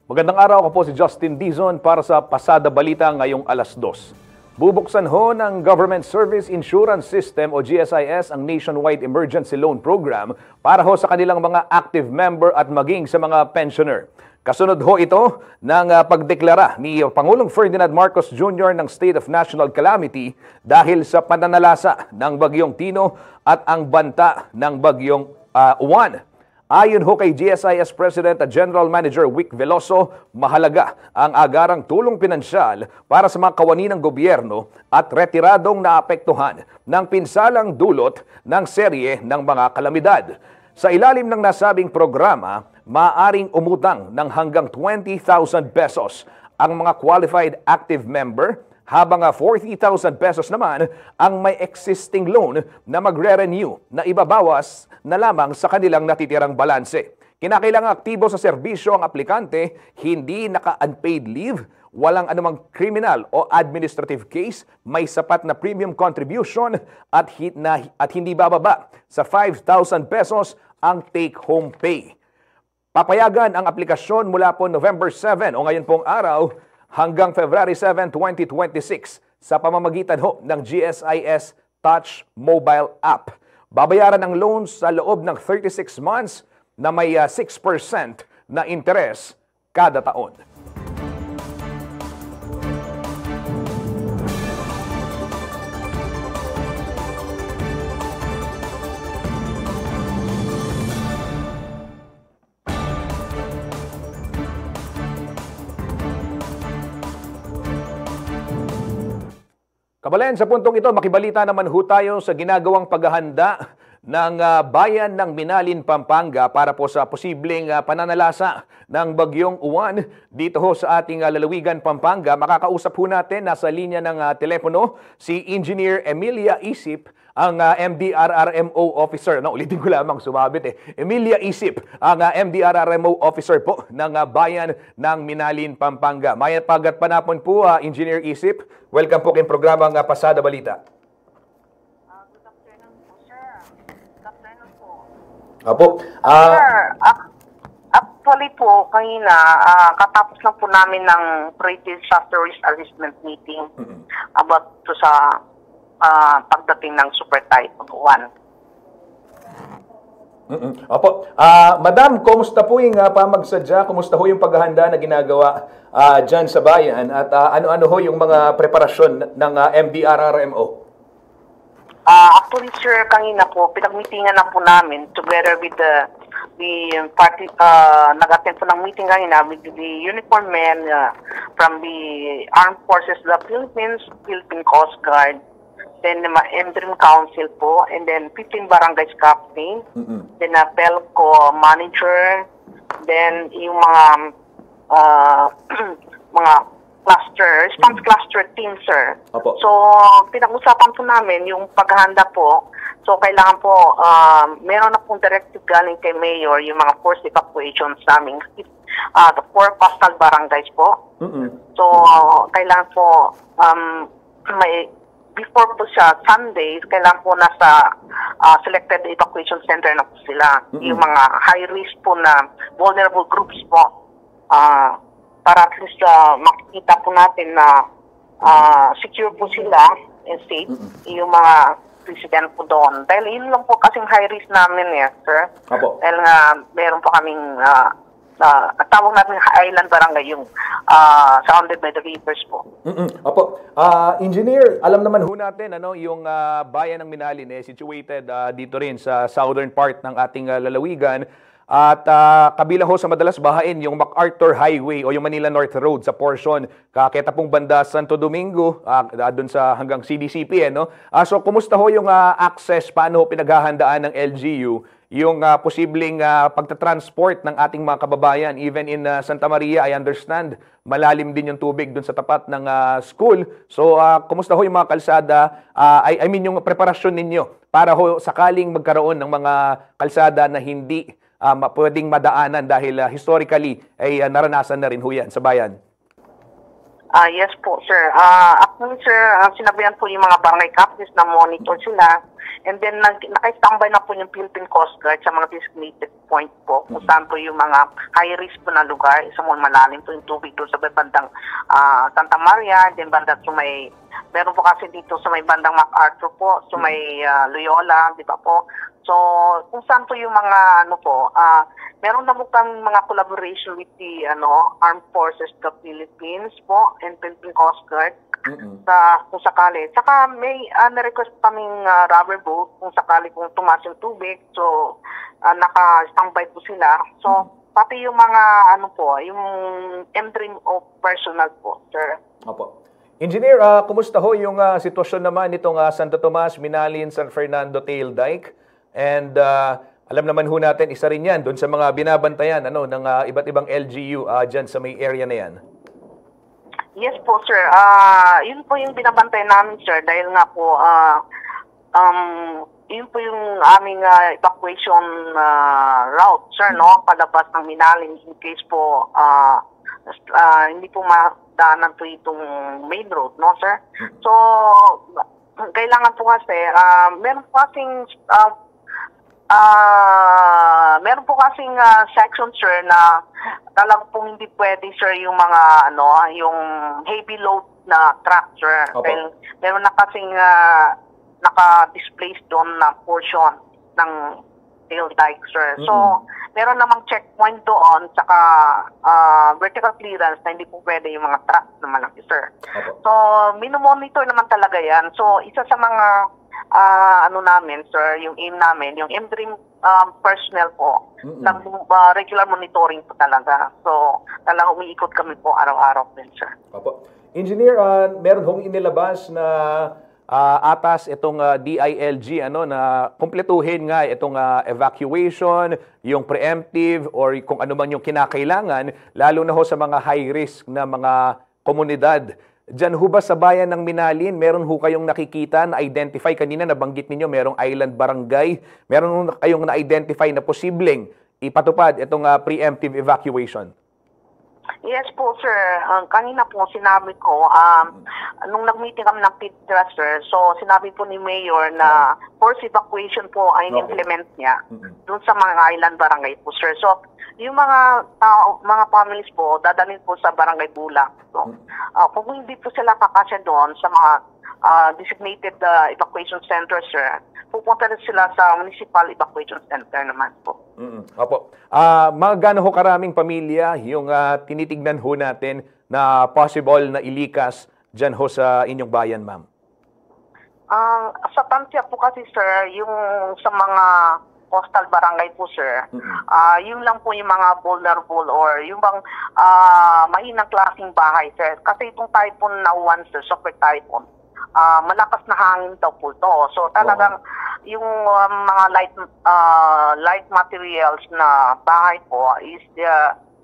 Magandang araw, ako po si Justin Dizon para sa Pasada Balita ngayong alas 2. Bubuksan ho ng Government Service Insurance System o GSIS ang Nationwide Emergency Loan Program para ho sa kanilang mga active member at maging sa mga pensioner. Kasunod ho ito ng pagdeklara ni Pangulong Ferdinand Marcos Jr. ng State of National Calamity dahil sa pananalasa ng Bagyong Tino at ang banta ng Bagyong Uwan. Ayon ho kay GSIS President at General Manager Wick Veloso, mahalaga ang agarang tulong pinansyal para sa mga kawani ng gobyerno at retiradong naapektuhan ng pinsalang dulot ng serye ng mga kalamidad. Sa ilalim ng nasabing programa, maaaring umutang ng hanggang 20,000 pesos ang mga qualified active member, habang 40,000 pesos naman ang may existing loan na magre-renew na ibabawas na lamang sa kanilang natitirang balanse. Kinakailangang aktibo sa serbisyo ang aplikante, hindi naka-unpaid leave, walang anumang criminal o administrative case, may sapat na premium contribution at hindi bababa sa 5,000 pesos ang take-home pay. Papayagan ang aplikasyon mula po November 7 o ngayon pong araw hanggang February 7, 2026 sa pamamagitan ho ng GSIS Touch Mobile App. Babayaran ang loan sa loob ng 36 months na may 6% na interes kada taon. Kabalen, sa puntong ito, makibalita naman ho tayo sa ginagawang paghahanda ng bayan ng Minalin, Pampanga para po sa posibleng pananalasa ng Bagyong Uwan dito ho sa ating lalawigan, Pampanga. Makakausap ho natin, nasa linya ng telepono, si Engineer Emilia Isip, ang MDRRMO officer. Ulitin ko lamang, sumabit Emilia Isip, ang MDRRMO officer po ng bayan ng Minalin, Pampanga. May pagat panapon po, Engineer Isip. Welcome po kayong programang Pasada Balita. Good afternoon po, sir. Good afternoon po. Apo. Sir, actually po, kanina, katapos lang po namin ng pre-disaster risk assessment meeting about to sa pagdating ng Super Typhoon 1. Opo. Madam, kumusta po yung pamagsadya? Kumusta ho yung paghahanda na ginagawa dyan sa bayan? At ano-ano ho yung mga preparasyon ng MDRRMO? Actually, sir, kanina po, pinag-meetingan na po namin together with the party, nag-attend po ng meeting kanina with the uniformed men from the Armed Forces of the Philippines, Philippine Coast Guard, then Interim Council po, and then 15 barangays captain, then PELCO manager, then yung mga cluster, response cluster team, sir. Opo. So, pinag-usapan po namin yung paghahanda po. So, kailangan po, meron na pong directive galing kay Mayor yung mga forced evacuations namin. The 4 coastal barangays po. So, kailangan po, before po siya, Sundays, kailangan po nasa selected evacuation center na po sila. Yung mga high-risk po na vulnerable groups po. Para at least makikita po natin na secure po sila and safe. Yung mga resident po doon. Dahil yun lang po kasing high-risk namin, sir. Apo. Dahil nga, meron po kaming tawag natin island barangay yung surrounded by the rivers po. Opo. Engineer, alam naman ho natin yung bayan ng Minalin situated dito rin sa southern part ng ating lalawigan. At kabilang ho sa madalas bahain yung MacArthur Highway o yung Manila North Road sa portion kaketa pong banda Santo Domingo doon sa hanggang CDCP. So kumusta ho yung access, paano ho pinaghahandaan ng LGU yung posibleng pagtatransport ng ating mga kababayan? Even in Santa Maria, I understand, malalim din yung tubig dun sa tapat ng school. So, kumusta ho yung mga kalsada? I mean, yung preparasyon ninyo para ho sakaling magkaroon ng mga kalsada na hindi pwedeng madaanan dahil historically ay naranasan na rin ho yan sa bayan. Yes po, sir. Actually, sir, sinabihan po yung mga barangay captains na monitor sila. And then, naka-standby na po yung Philippine Coast Guard sa mga designated point po. Kung saan po yung mga high-risk po na lugar. Isa mo malalim po yung tubig doon sa may bandang Santa Maria. Then, bandang sumay, meron po kasi dito sa may bandang MacArthur po, sa may Loyola, di ba po? So, kung saan po yung mga, meron na po kami mga collaboration with the Armed Forces of the Philippines po and Philippine Coast Guard kung sakali. Saka may na-request kaming rubber boat kung sakali kung tumaas yung tubig. So, naka-standby po sila. So, pati yung mga yung M-Dream of personnel po, sir. Opo. Engineer, kumusta ho yung sitwasyon naman nitong Santo Tomas, Minalin, San Fernando Tail Dike? And alam naman ho natin, isa rin yan doon sa mga binabantayan ng iba't ibang LGU dyan sa may area na yan. Yes po, sir. Yun po yung binabantayan namin, sir, dahil nga po, yun po yung aming evacuation route, sir, palabas ng Minalin in case po hindi po madaanan po itong main road, sir? So, kailangan po kasi, meron po kasing section, sir, na talagang pong hindi pwede, sir, yung mga yung heavy load na truck, sir. Dahil meron na kasing naka-displace doon na portion ng tail dike, sir. So, meron namang checkpoint doon, saka vertical clearance na hindi po pwede yung mga truck na malaki, sir. So, minomonitor naman talaga yan. So, isa sa mga namin, sir, yung aim namin, yung M-Dream personnel po, regular monitoring po talaga. So, talagang umiikot kami po araw-araw din, sir. Opo. Engineer, meron hong inilabas na atas itong DILG na kumpletuhin nga itong evacuation, yung preemptive or kung ano man yung kinakailangan, lalo na ho sa mga high risk na mga komunidad. Diyan ho ba sa bayan ng Minalin, meron ho kayong nakikita na identify, kanina nabanggit ninyo merong island barangay, meron ho kayong na-identify na posibleng ipatupad itong preemptive evacuation? Yes po, sir. Kanina po sinabi ko, nung nag-meeting kami ng PIDRA, sir, so sinabi po ni Mayor na forced evacuation po ay implement niya doon sa mga island barangay po, sir. So, yung mga families po, dadalhin po sa Barangay Bulak. So, kung hindi po sila kakasya doon sa mga designated evacuation center, sir, pupunta rin sila sa municipal evacuation center naman po. Opo. Mga gaano ho karaming pamilya yung tinitignan ho natin na possible na ilikas dyan ho sa inyong bayan, ma'am? Sa Tansya po kasi, sir, yung sa mga coastal barangay po, sir, yun lang po yung mga vulnerable or yung bang mahinang klaseng bahay, sir. Kasi itong typhoon na one, sir, super typhoon, malakas na hangin daw po ito. So talagang yung mga light materials na bahay po is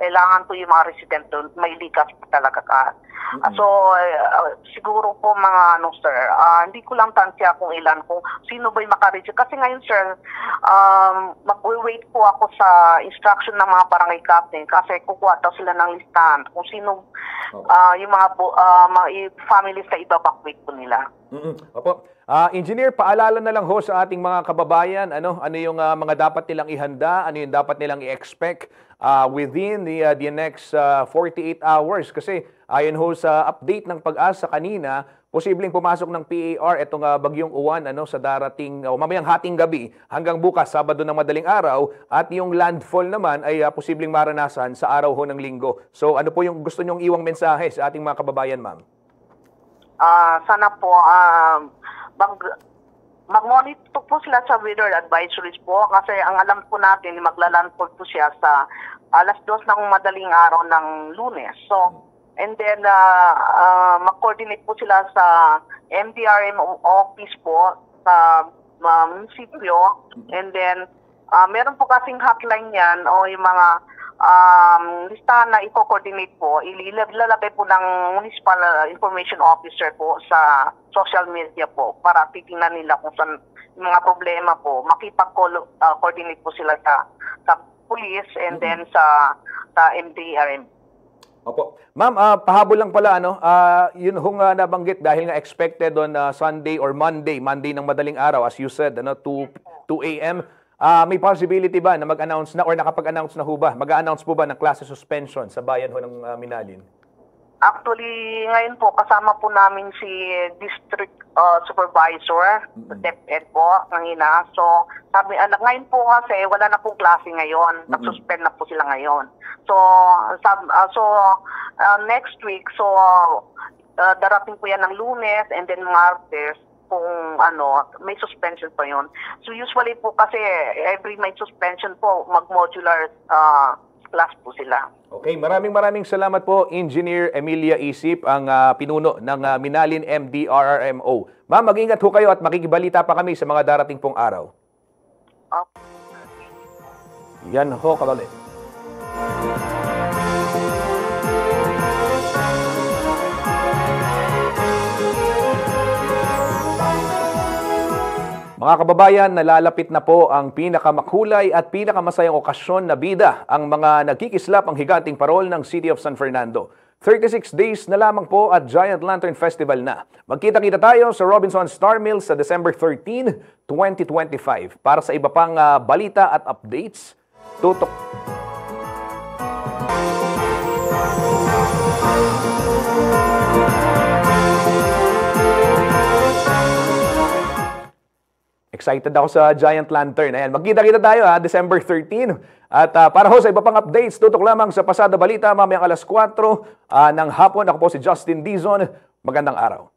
kailangan po yung mga resident doon, may likas po talaga ka. So, siguro po mga sir, hindi ko lang tansya kung ilan, kung sino ba'y makareach. Kasi ngayon, sir, mag-wait po ako sa instruction ng mga barangay captain kasi kukuha daw sila ng listahan kung sino yung mga families na ibabakwit po nila. Opo. Engineer, paalala na lang ho sa ating mga kababayan, ano yung mga dapat nilang ihanda, ano yung dapat nilang i-expect within the next 48 hours. Kasi ayon ho sa update ng Pag-asa kanina, posibleng pumasok ng PAR itong bagyong Uwan sa darating mamayang hating gabi hanggang bukas, Sabado ng madaling araw, at yung landfall naman ay posibleng maranasan sa araw ho ng Linggo. So ano po yung gusto nyong iwang mensahe sa ating mga kababayan, ma'am? Sana po mag-monitor po sila sa weather advisories po kasi ang alam po natin maglalandfall po siya sa alas 2 ng madaling araw ng Lunes. So, and then mag-coordinate po sila sa MDRM office po sa munisipyo, and then meron po kasing hotline yan o yung mga listahan na i-coordinate po, ilalagay po ng municipal information officer po sa social media po para titingnan nila kung saan yung mga problema po, makipag-coordinate po sila sa police and then sa MDRM. Opo. Ma'am, pahabol lang pala, ano, yun hong nabanggit dahil nga expected on Sunday or Monday ng madaling araw, as you said, ano, 2 a.m. May possibility ba na mag-announce na or nakapag-announce na ho ba? Mag-announce po ba ng klase suspension sa bayan ho ng Minalin? Actually, ngayon po, kasama po namin si District Supervisor, DepEd po, kanina. So, sabi, ngayon po kasi, wala na pong klase ngayon. Nag-suspend na po sila ngayon. So, next week, so, darating po yan ng Lunes and then Martes, kung may suspension pa yon. So, usually po kasi, every may suspension po, mag-modular class po sila. Okay, maraming salamat po, Engineer Emilia Isip, ang pinuno ng Minalin MDRRMO. Ma'am, mag-ingat ho kayo at makikibalita pa kami sa mga darating pong araw. Yan ho, kabalik. Mga kababayan, nalalapit na po ang pinakamakulay at pinakamasayang okasyon na bida, ang mga nagkikislap ang higanting parol ng City of San Fernando. 36 days na lamang po at Giant Lantern Festival na. Magkita-kita tayo sa Robinson Star Mills sa December 13, 2025. Para sa iba pang balita at updates, tutok. Excited ako sa Giant Lantern. Ayan, magkita-kita tayo December 13. At para ho sa iba pang updates, tutok lamang sa Pasada Balita mamayang alas 4 ng hapon. Ako po si Justin Dizon. Magandang araw.